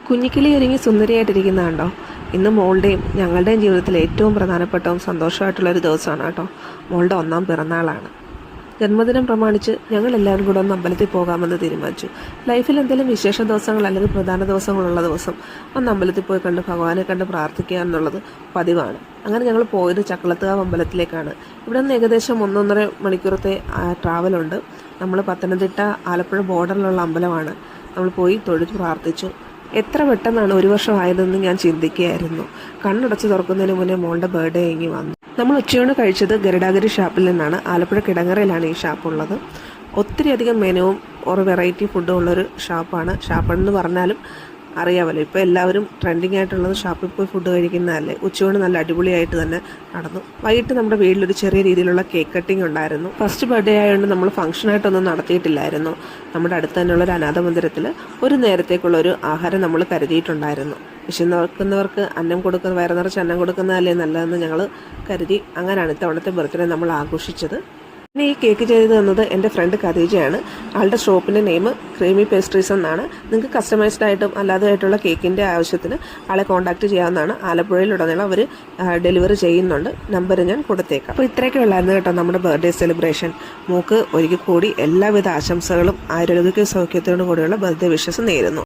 കുഞ്ഞിക്കിളി ഒരുങ്ങി സുന്ദരിയായിട്ടിരിക്കുന്ന കണ്ടോ. ഇന്ന് മോളുടെയും ഞങ്ങളുടെയും ജീവിതത്തിൽ ഏറ്റവും പ്രധാനപ്പെട്ടവും സന്തോഷമായിട്ടുള്ളൊരു ദിവസമാണ് കേട്ടോ. മോളുടെ 1ാം പിറന്നാളാണ്. ജന്മദിനം പ്രമാണിച്ച് ഞങ്ങൾ എല്ലാവരും കൂടെ ഒന്ന് അമ്പലത്തിൽ പോകാമെന്ന് തീരുമാനിച്ചു. ലൈഫിൽ എന്തെങ്കിലും വിശേഷ ദിവസങ്ങൾ അല്ലെങ്കിൽ പ്രധാന ദിവസങ്ങളുള്ള ദിവസം ഒന്ന് അമ്പലത്തിൽ പോയി കണ്ട് ഭഗവാനെ കണ്ട് പ്രാർത്ഥിക്കുക എന്നുള്ളത് പതിവാണ്. അങ്ങനെ ഞങ്ങൾ പോയത് ചക്കളത്തുകാവ് അമ്പലത്തിലേക്കാണ്. ഇവിടെ നിന്ന് ഏകദേശം 1.5 മണിക്കൂറത്തെ ട്രാവലുണ്ട്. നമ്മൾ പത്തനംതിട്ട ആലപ്പുഴ ബോർഡറിലുള്ള അമ്പലമാണ്. നമ്മൾ പോയി തൊഴുത് പ്രാർത്ഥിച്ചു. എത്ര പെട്ടെന്നാണ് 1 വർഷമായതെന്ന് ഞാൻ ചിന്തിക്കുകയായിരുന്നു. കണ്ണടച്ച് തുറക്കുന്നതിന് മുന്നേ മോളുടെ ബർത്ത്ഡേ ഇങ്ങി വന്നു. നമ്മൾ ഉച്ചയൂണ് കഴിച്ചത് ഗരുഡാഗിരി ഷാപ്പിൽ നിന്നാണ്. ആലപ്പുഴ കിടങ്ങറയിലാണ് ഈ ഷാപ്പുള്ളത്. ഒത്തിരി അധികം മെനുവും ഒരു വെറൈറ്റി ഫുഡും ഉള്ളൊരു ഷാപ്പെന്ന് പറഞ്ഞാലും അറിയാമല്ലോ, ഇപ്പോൾ എല്ലാവരും ട്രെൻഡിങ് ആയിട്ടുള്ളത് ഷാപ്പിൽ പോയി ഫുഡ് കഴിക്കുന്നതല്ലേ. ഉച്ചയൂണ് നല്ല അടിപൊളിയായിട്ട് തന്നെ നടന്നു. വൈകിട്ട് നമ്മുടെ വീട്ടിലൊരു ചെറിയ രീതിയിലുള്ള കേക്ക് കട്ടിങ് ഉണ്ടായിരുന്നു. ഫസ്റ്റ് ബർത്ത്ഡേ ആയതുകൊണ്ട് നമ്മൾ ഫംഗ്ഷനായിട്ടൊന്നും നടത്തിയിട്ടില്ലായിരുന്നു. നമ്മുടെ അടുത്ത് തന്നെയുള്ളൊരു അനാഥ മന്ദിരത്തിൽ ഒരു നേരത്തേക്കുള്ളൊരു ആഹാരം നമ്മൾ കരുതിയിട്ടുണ്ടായിരുന്നു. വിശന്നവർക്ക് അന്നം കൊടുക്കുന്ന, വയറ് നിറച്ച് അന്നം കൊടുക്കുന്നതല്ലേ നല്ലതെന്ന് ഞങ്ങൾ കരുതി. അങ്ങനെയാണ് ഇത്തവണത്തെ ബർത്ത്ഡേ നമ്മൾ ആഘോഷിച്ചത്. പിന്നെ ഈ കേക്ക് ചെയ്ത് തന്നത് എൻ്റെ ഫ്രണ്ട് ഖദീജയാണ്. ആളുടെ ഷോപ്പിൻ്റെ നെയിം ക്രീമി പേസ്ട്രീസ് എന്നാണ്. നിങ്ങൾക്ക് കസ്റ്റമൈസ്ഡ് ആയിട്ടും അല്ലാതെയായിട്ടുള്ള കേക്കിൻ്റെ ആവശ്യത്തിന് ആളെ കോൺടാക്റ്റ് ചെയ്യാവുന്നതാണ്. ആലപ്പുഴയിലുടനീളം അവർ ഡെലിവറി ചെയ്യുന്നുണ്ട്. നമ്പർ ഞാൻ കൊടുത്തേക്കാം. അപ്പോൾ ഇത്രയൊക്കെ ഉള്ളായിരുന്നു കേട്ടോ നമ്മുടെ ബർത്ത്ഡേ സെലിബ്രേഷൻ. മോൾക്ക് ഒരിക്കൽ കൂടി എല്ലാവിധ ആശംസകളും ആരോഗ്യ സൗഖ്യത്തോടു കൂടിയുള്ള ബർത്ത്ഡേ വിഷസ് നേരുന്നു.